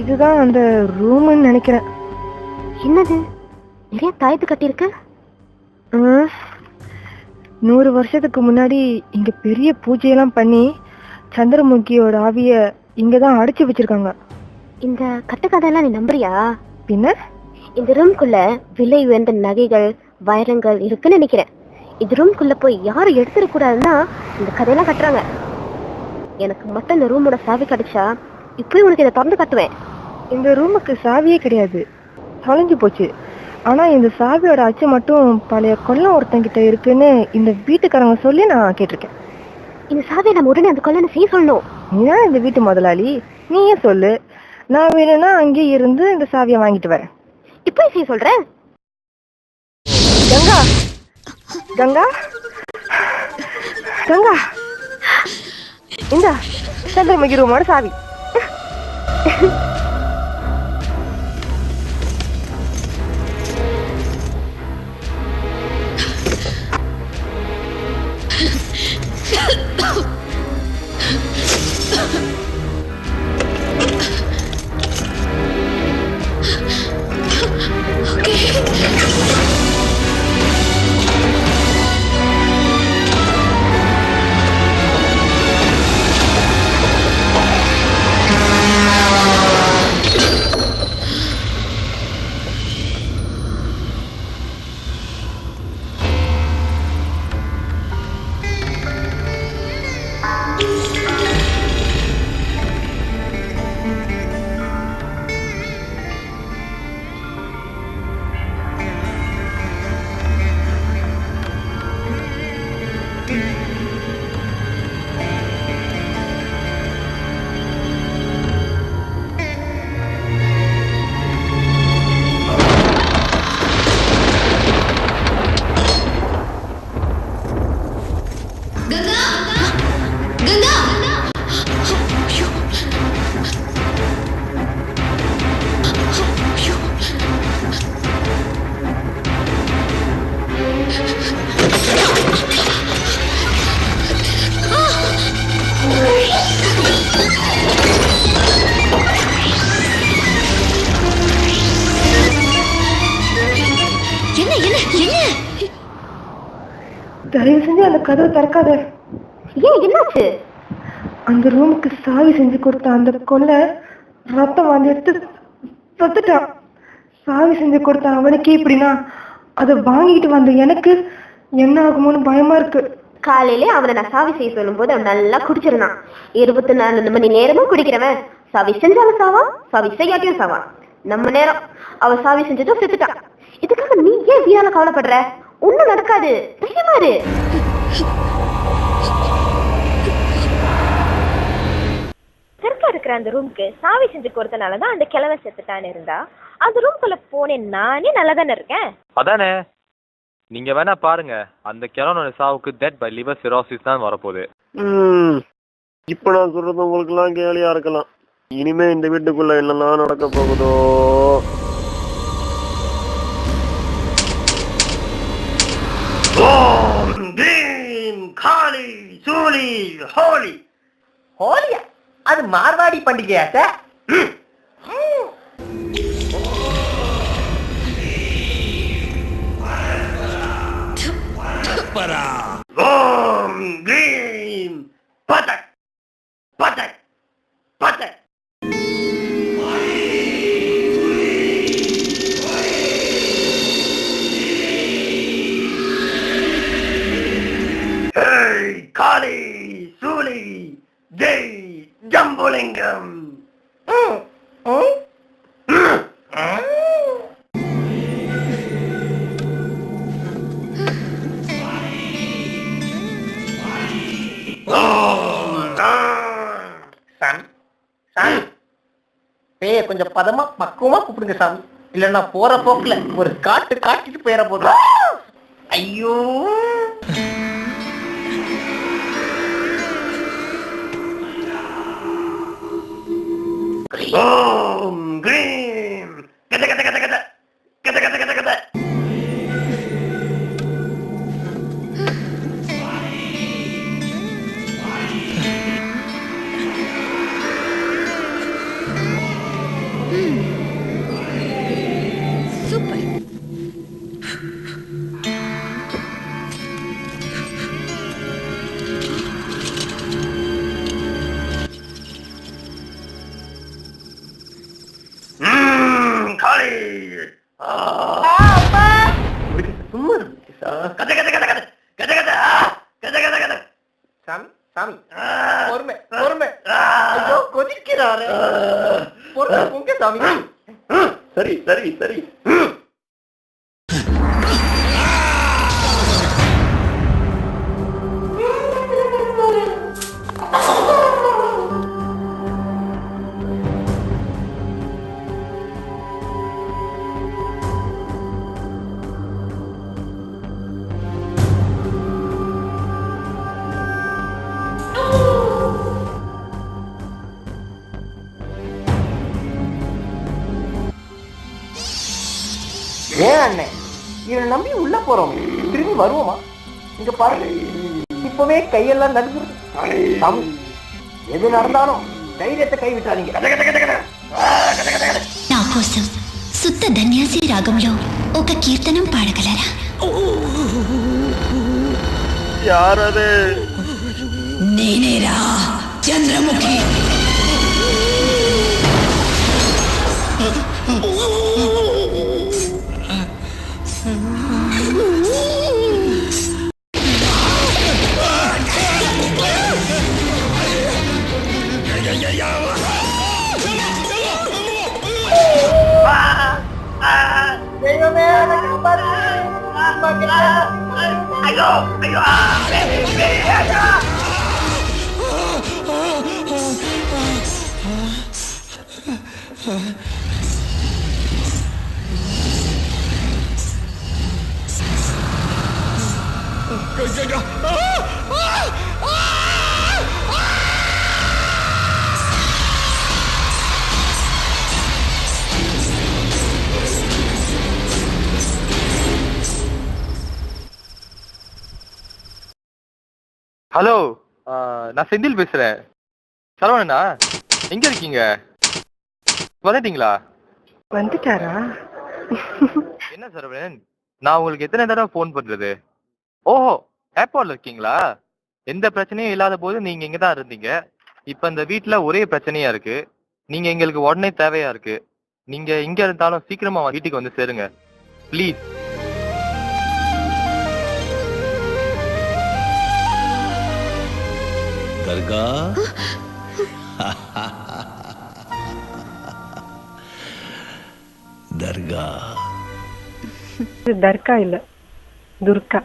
இதுதான் அந்த ரூம்னு நினைக்கிறேன். என்னது நிறைய தாயத்து கட்டியிருக்கு? 100 வருஷத்துக்கு முன்னாடி இங்க பெரிய பூஜையெல்லாம் பண்ணி சந்திரமுகியோட ஆவிய இங்கதான் அடைச்சு வச்சிருக்காங்க. இந்த கட்டுக்கதையெல்லாம் நீ நம்புறியா? பின்ன இந்த ரூம்குள்ள விலை உயர்ந்த நகைகள் வைரங்கள் இருக்குன்னு நினைக்கிறேன். இந்த ரூம்குள்ள போய் யாரும் எடுத்துடக்கூடாதுன்னா இந்த கதையெல்லாம் கட்டுறாங்க. எனக்கு மட்டும் இந்த ரூமோட சாவி கிடைச்சா இப்பயும் உனக்கு இதை திறந்து கட்டுவேன். இந்த ரூமுக்கு சாவியே கிடையாது, தொலைஞ்சு போச்சு. ஆனா இந்த சாவியோட அச்சு மட்டும் பழைய கொல்லம் ஒருத்தங்கிட்ட இருக்குன்னு இந்த வீட்டுக்காரங்க சொல்லி நான் கேட்டிருக்கேன். இந்த சாவியை நம்ம உடனே அந்த கொல்லனை செய்ய சொல்லணும். நீதான் இந்த வீட்டு முதலாளி, நீயே சொல்லு. நான் வேணும்னா அங்கே இருந்து இந்த சாவியை வாங்கிட்டு வரேன். இப்போ செய்ய சொல்றேன். கங்கா கங்கா கங்கா, இந்த சந்திரமுகி ரூமோட சாவி. தயவு செஞ்சு அந்த கதவை திறக்காத. ஏன், என்னாச்சு? அந்த ரூமுக்கு சாவி செஞ்சு கொடுத்த அந்த கொல்லை ரத்தம் வந்து எடுத்து செத்துட்டான். சாவி செஞ்சு கொடுத்த அவனுக்கே இப்படின்னா அதை வாங்கிட்டு வந்த எனக்கு என்ன ஆகுமோன்னு பயமா இருக்கு. காலையிலே அவனை நான் சாவி செய்ய சொல்லும் போது அவன் நல்லா குடிச்சிருந்தான். 24 மணி நேரமும் குடிக்கிறவன் சாவி செஞ்சாலும் சாவா, சாவி செய்யாட்டியும் சாவா. நம்ம நேரம் அவன் சாவி செஞ்சதும் செத்துட்டான். இதுக்காக நீ ஏன் வீணால கவலைப்படுற? ஒண்ணும் நடக்காது, தைரியமா இரு. செருப்பா இருக்கிற அந்த ரூமுக்கு சாவி செஞ்சு கொடுத்தனாலதான் அந்த கிழமை செத்துட்டான்னு இருந்தா அந்த ரூம்குள்ள போனேன் நானே நல்லதானே இருக்கேன். அதானே, நீங்க வேணா பாருங்க, அந்த கிழவனோட சாவுக்கு டெத் பை லிவர் சிரோசிஸ் தான் வரப்போகுது. இப்ப நான் சொல்றது உங்களுக்கு எல்லாம் கேலியா இருக்கலாம். இனிமே இந்த வீட்டுக்குள்ள என்னெல்லாம் நடக்க போகுதோ. ஹோலியா? அது மார்வாடி பண்டிகையா சார்? ஓம் க்ரீம் பதக் பதக் பதக். காளி சூலி ஜெய் ஜம்புலிங்கம். பேய கொஞ்சம் பதமா பக்குவமா கூப்பிடுங்க சாமி, இல்லன்னா போற போக்குல ஒரு காட்டு காட்டிட்டு போயிட போதும். ஐயோ, ஓம் க்ரீம் கத கத கத கத கத கத கத கத. சும்மா இருக்கு சாமி சாமி பொறுமை பொறுமை ஐயோ கொதிக்கிறாரு பொறுமை உங்க சாமி சரி சரி சரி ஏன் அண்ணே இவனை நம்பி உள்ள போறோம் திரும்பி வருவோமா இங்க பாருங்க இப்பவே கையெல்லாம் நடுங்குது சாமி எது நடந்தாலும் தைரியத்தை கைவிட்டாதீங்க నా కోసం శుద్ధ ధన్యాసి రాగంలో ఒక కీర్తనం పాడగలరా? யாரது? నేనేరా చంద్రముఖి. ஹலோ, நான் செந்தில் பேசுறேன். சரவணனா, எங்க இருக்கீங்க? வந்துட்டீங்களா? வந்துட்டாரா? என்ன சரவணன், நான் உங்களுக்கு எத்தனை தடவை ஃபோன் பண்றது? ஓஹோ, ஏர்போர்ட்ல இருக்கீங்களா? எந்த பிரச்சனையும் இல்லாத போது நீங்க இங்க தான் இருந்தீங்க. இப்ப இந்த வீட்டுல ஒரே பிரச்சனையா இருக்கு. நீங்க எங்களுக்கு உடனே தேவையா இருக்கு. நீங்க இங்க இருந்தாலும் சீக்கிரமா வீட்டுக்கு வந்து சேருங்க ப்ளீஸ். दरगाह दरगाह தர்கா இல்ல, துர்கா.